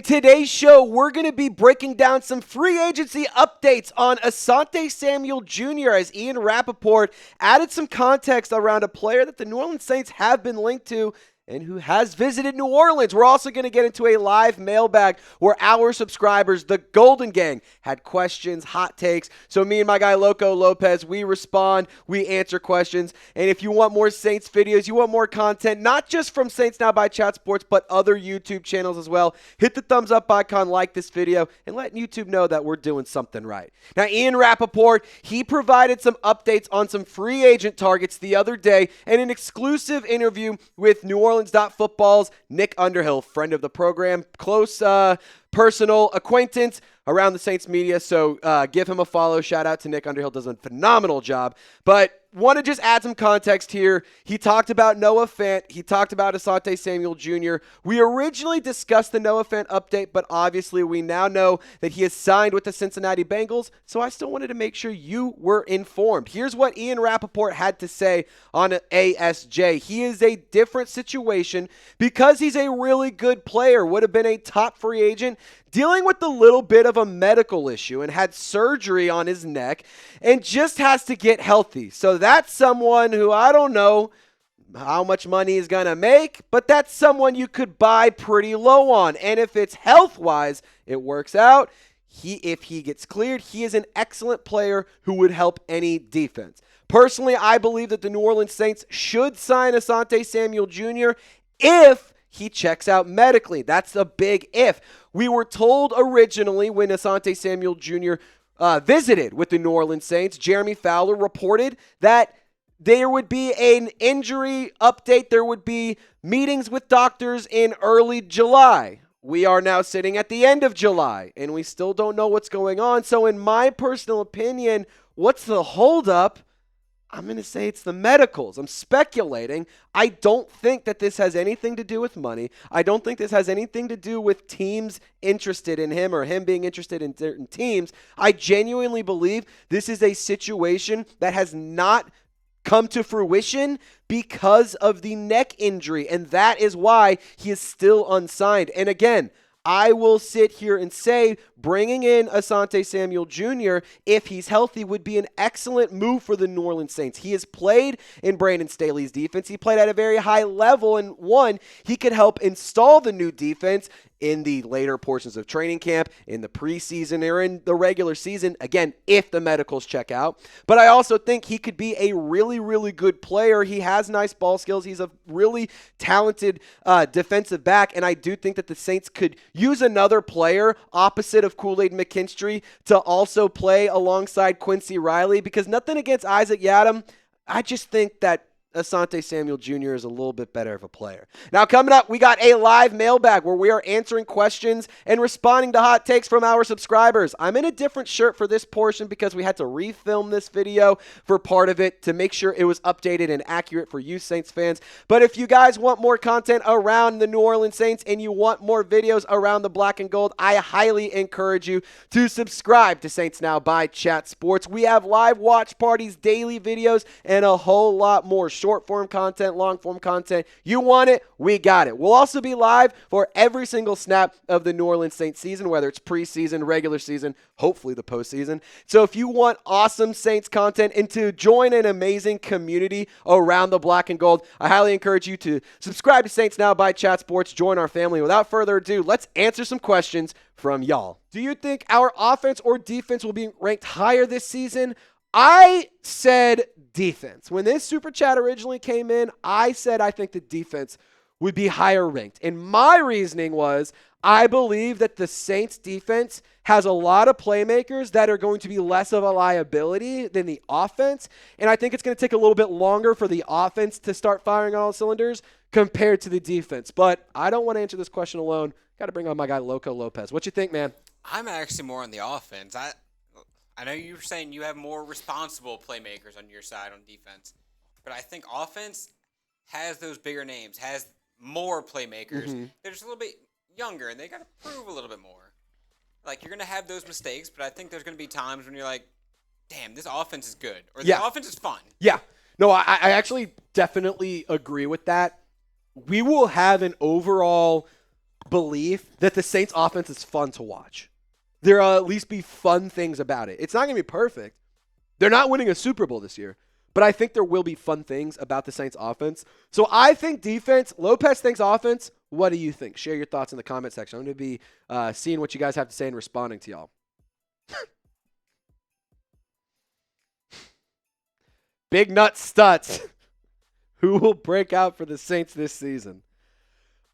today's show, we're going to be breaking down some free agency updates on Asante Samuel Jr. as Ian Rapoport added some context around a player that the New Orleans Saints have been linked to and who has visited New Orleans. We're also going to get into a live mailbag where our subscribers, the Golden Gang, had questions, hot takes. So me and my guy Loco Lopez, we respond, we answer questions. And if you want more Saints videos, you want more content, not just from Saints Now by Chat Sports, but other YouTube channels as well, hit the thumbs up icon, like this video, and let YouTube know that we're doing something right. Now, Ian Rapoport, he provided some updates on some free agent targets the other day and an exclusive interview with New Orleans Football's Nick Underhill, friend of the program, close personal acquaintance around the Saints media. So give him a follow. Shout out to Nick Underhill, does a phenomenal job. But want to just add some context here. He talked about Noah Fant. He talked about Asante Samuel Jr. We originally discussed the Noah Fant update, but obviously we now know that he has signed with the Cincinnati Bengals, so I still wanted to make sure you were informed. Here's what Ian Rapoport had to say on ASJ. He is a different situation because he's a really good player, would have been a top free agent, dealing with a little bit of a medical issue and had surgery on his neck and just has to get healthy. So that's someone who I don't know how much money he's going to make, but that's someone you could buy pretty low on. And if it's health-wise, it works out. If he gets cleared, he is an excellent player who would help any defense. Personally, I believe that the New Orleans Saints should sign Asante Samuel Jr. if he checks out medically. That's a big if. We were told originally when Asante Samuel Jr. Visited with the New Orleans Saints, Jeremy Fowler reported that there would be an injury update. There would be meetings with doctors in early July. We are now sitting at the end of July, and we still don't know what's going on. So in my personal opinion, what's the holdup? I'm going to say it's the medicals. I'm speculating. I don't think that this has anything to do with money. I don't think this has anything to do with teams interested in him or him being interested in certain teams. I genuinely believe this is a situation that has not come to fruition because of the neck injury, and that is why he is still unsigned. And again, I will sit here and say bringing in Asante Samuel Jr., if he's healthy, would be an excellent move for the New Orleans Saints. He has played in Brandon Staley's defense. He played at a very high level, and one, he could help install the new defense in the later portions of training camp, in the preseason, or in the regular season, again, if the medicals check out. But I also think he could be a really, really good player. He has nice ball skills. He's a really talented defensive back, and I do think that the Saints could use another player opposite of Kool-Aid and McKinstry to also play alongside Quincy Riley, because nothing against Isaac Yiadom. I just think that Asante Samuel Jr. is a little bit better of a player. Now, coming up, we got a live mailbag where we are answering questions and responding to hot takes from our subscribers. I'm in a different shirt for this portion because we had to refilm this video for part of it to make sure it was updated and accurate for you Saints fans. But if you guys want more content around the New Orleans Saints and you want more videos around the black and gold, I highly encourage you to subscribe to Saints Now by Chat Sports. We have live watch parties, daily videos, and a whole lot more. Short form content, long form content. You want it, we got it. We'll also be live for every single snap of the New Orleans Saints season, whether it's preseason, regular season, hopefully the postseason. So if you want awesome Saints content and to join an amazing community around the black and gold, I highly encourage you to subscribe to Saints Now by Chat Sports. Join our family. Without further ado, let's answer some questions from y'all. Do you think our offense or defense will be ranked higher this season? I said defense. When this super chat originally came in, I said I think the defense would be higher ranked. And my reasoning was I believe that the Saints defense has a lot of playmakers that are going to be less of a liability than the offense. And I think it's going to take a little bit longer for the offense to start firing on all cylinders compared to the defense. But I don't want to answer this question alone. Got to bring on my guy Loco Lopez. What you think, man? I'm actually more on the offense. I know you were saying you have more responsible playmakers on your side on defense, but I think offense has those bigger names, has more playmakers. Mm-hmm. They're just a little bit younger, and they got to prove a little bit more. Like, you're going to have those mistakes, but I think there's going to be times when you're like, damn, this offense is good, or the offense is fun. Yeah. No, I actually definitely agree with that. We will have an overall belief that the Saints offense is fun to watch. There'll at least be fun things about it. It's not going to be perfect. They're not winning a Super Bowl this year, but I think there will be fun things about the Saints offense. So I think defense. Lopez thinks offense. What do you think? Share your thoughts in the comment section. I'm going to be seeing what you guys have to say and responding to y'all. Big Nut Stutz. Who will break out for the Saints this season?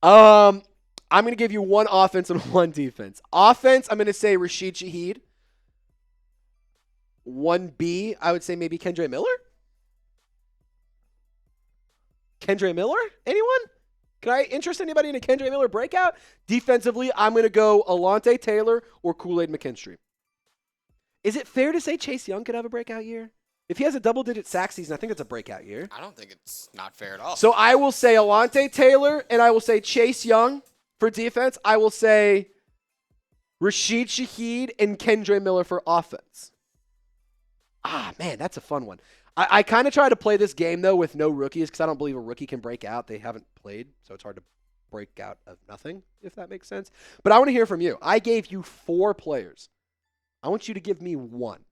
I'm going to give you one offense and one defense. Offense, I'm going to say Rashid Shaheed. 1B, I would say maybe Kendre Miller. Kendre Miller? Anyone? Can I interest anybody in a Kendre Miller breakout? Defensively, I'm going to go Alonate Taylor or Kool-Aid McKinstry. Is it fair to say Chase Young could have a breakout year? If he has a double-digit sack season, I think it's a breakout year. I don't think it's not fair at all. So I will say Alonate Taylor, and I will say Chase Young for defense. I will say Rashid Shaheed and Kendre Miller for offense. Man, that's a fun one. I kind of try to play this game, though, with no rookies because I don't believe a rookie can break out. They haven't played, so it's hard to break out of nothing, if that makes sense. But I want to hear from you. I gave you 4 players. I want you to give me one.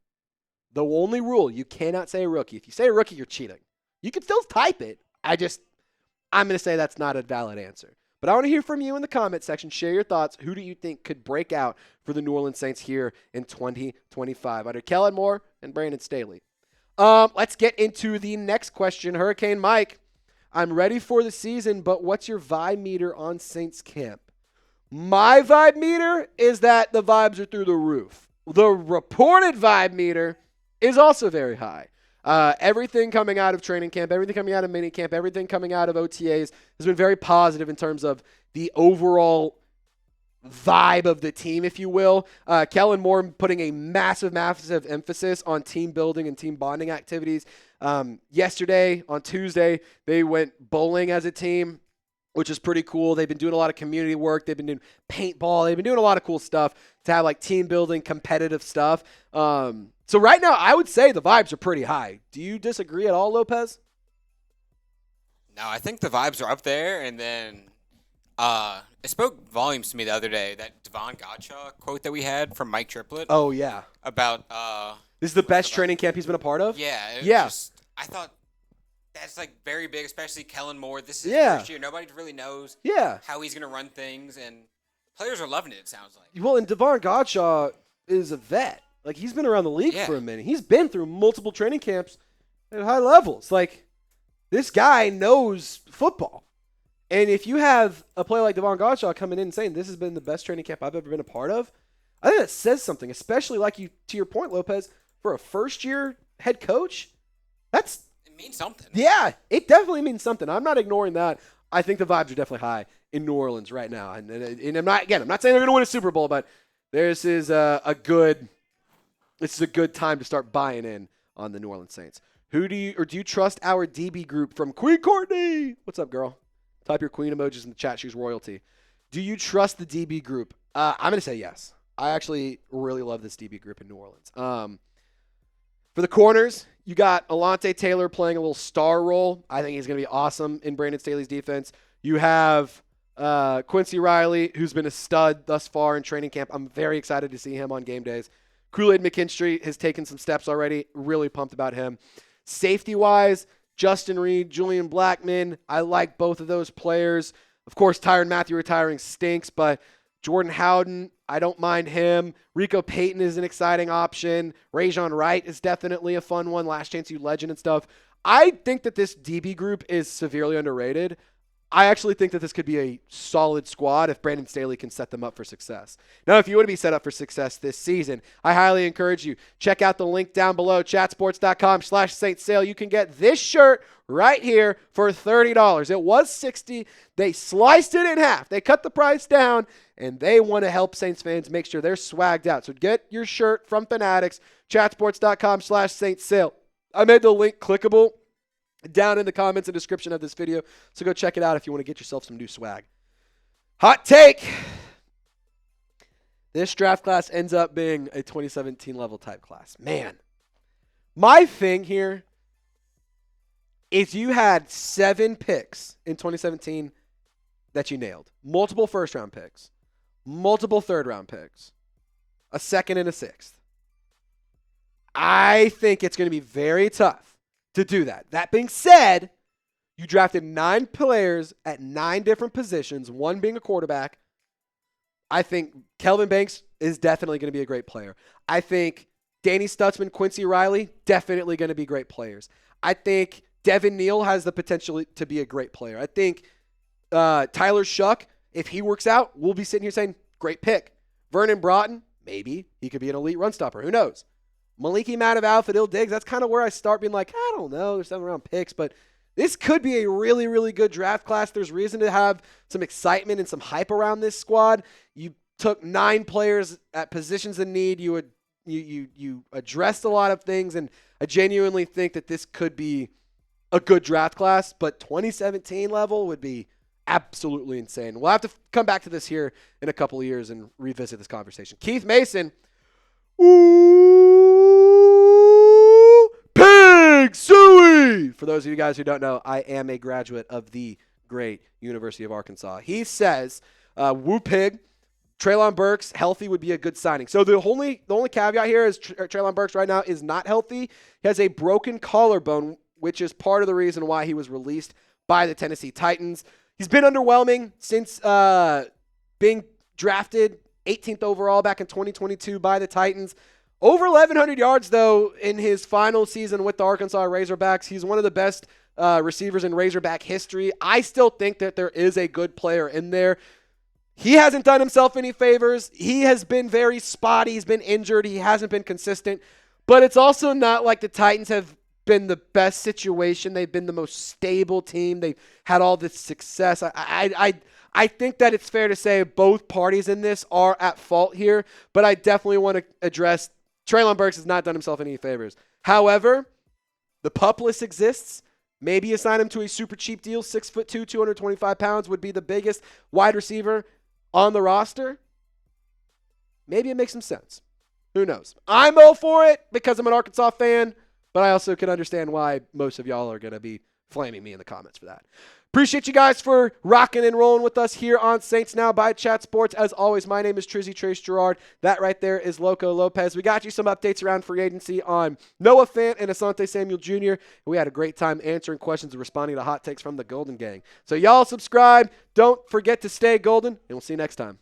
The only rule, you cannot say a rookie. If you say a rookie, you're cheating. You can still type it. I'm going to say that's not a valid answer. But I want to hear from you in the comment section. Share your thoughts. Who do you think could break out for the New Orleans Saints here in 2025? Under Kellen Moore and Brandon Staley. Let's get into the next question. Hurricane Mike, I'm ready for the season, but what's your vibe meter on Saints camp? My vibe meter is that the vibes are through the roof. The reported vibe meter is also very high. Everything coming out of training camp, everything coming out of mini camp, everything coming out of OTAs has been very positive in terms of the overall vibe of the team, if you will. Kellen Moore putting a massive emphasis on team building and team bonding activities. Yesterday, on Tuesday, they went bowling as a team, which is pretty cool. They've been doing a lot of community work. They've been doing paintball. They've been doing a lot of cool stuff to have like team building, competitive stuff. So right now, I would say the vibes are pretty high. Do you disagree at all, Lopez? No, I think the vibes are up there. And then it spoke volumes to me the other day, that Devon Gottschall quote that we had from Mike Triplett. Oh, yeah. About this is the best training camp he's been a part of? Yeah. Yeah. I thought that's like very big, especially Kellen Moore. This is his first year. Nobody really knows how he's going to run things, and players are loving it sounds like. Well, and Devon Gottschall is a vet. Like, he's been around the league for a minute. He's been through multiple training camps at high levels. Like, this guy knows football. And if you have a player like Devon Gottschall coming in and saying this has been the best training camp I've ever been a part of, I think that says something, especially like you, to your point, Lopez, for a first-year head coach. It means something. Yeah, it definitely means something. I'm not ignoring that. I think the vibes are definitely high in New Orleans right now. And I'm not saying they're going to win a Super Bowl, but this is a good time to start buying in on the New Orleans Saints. Do you trust our DB group from Queen Courtney? What's up, girl? Type your queen emojis in the chat. She's royalty. Do you trust the DB group? I'm going to say yes. I actually really love this DB group in New Orleans. For the corners, you got Alonate Taylor playing a little star role. I think he's going to be awesome in Brandon Staley's defense. You have Quincy Riley, who's been a stud thus far in training camp. I'm very excited to see him on game days. Kool-Aid McKinstry has taken some steps already. Really pumped about him. Safety-wise, Justin Reid, Julian Blackmon. I like both of those players. Of course, Tyrann Mathieu retiring stinks, but Jordan Howden, I don't mind him. Rico Payton is an exciting option. Rajon Wright is definitely a fun one. Last Chance U legend and stuff. I think that this DB group is severely underrated. I actually think that this could be a solid squad if Brandon Staley can set them up for success. Now, if you want to be set up for success this season, I highly encourage you. Check out the link down below, chatsports.com/Saints-sale. You can get this shirt right here for $30. It was $60. They sliced it in half. They cut the price down, and they want to help Saints fans make sure they're swagged out. So get your shirt from Fanatics, chatsports.com/Saints-sale. I made the link clickable down in the comments and description of this video. So go check it out if you want to get yourself some new swag. Hot take. This draft class ends up being a 2017 level type class. Man, my thing here is you had 7 picks in 2017 that you nailed. Multiple first-round picks. Multiple third-round picks. A second and a sixth. I think it's going to be very tough to do that. That being said, you drafted 9 players at 9 different positions, one being a quarterback. I think Kelvin Banks is definitely going to be a great player. I think Danny Stutzman, Quincy Riley, definitely going to be great players. I think Devin Neal has the potential to be a great player. I think Tyler Shuck, if he works out, we'll be sitting here saying, great pick. Vernon Broughton, maybe he could be an elite run stopper. Who knows? Maliki Mataval, Fadil Diggs, that's kind of where I start being like, I don't know. There's 7-round picks, but this could be a really, really good draft class. There's reason to have some excitement and some hype around this squad. You took 9 players at positions in need. You addressed a lot of things, and I genuinely think that this could be a good draft class, but 2017 level would be absolutely insane. We'll have to come back to this here in a couple of years and revisit this conversation. Keith Mason. Ooh, Pig Suey! For those of you guys who don't know, I am a graduate of the great University of Arkansas. He says, woo Pig, Treylon Burks healthy would be a good signing. So the only caveat here is Treylon Burks right now is not healthy. He has a broken collarbone, which is part of the reason why he was released by the Tennessee Titans. He's been underwhelming since being drafted 18th overall back in 2022 by the Titans. Over 1,100 yards, though, in his final season with the Arkansas Razorbacks. He's one of the best receivers in Razorback history. I still think that there is a good player in there. He hasn't done himself any favors. He has been very spotty. He's been injured. He hasn't been consistent. But it's also not like the Titans have been the best situation. They've been the most stable team. They've had all this success. I think that it's fair to say both parties in this are at fault here, but I definitely want to address Treylon Burks has not done himself any favors. However, the pup list exists. Maybe you sign him to a super cheap deal. 6'2", 225 pounds would be the biggest wide receiver on the roster. Maybe it makes some sense. Who knows? I'm all for it because I'm an Arkansas fan, but I also can understand why most of y'all are going to be flaming me in the comments for that. Appreciate you guys for rocking and rolling with us here on Saints Now by Chat Sports. As always, my name is Trizzy Trace Girouard. That right there is Loco Lopez. We got you some updates around free agency on Noah Fant and Asante Samuel Jr. We had a great time answering questions and responding to hot takes from the Golden Gang. So y'all subscribe. Don't forget to stay golden, and we'll see you next time.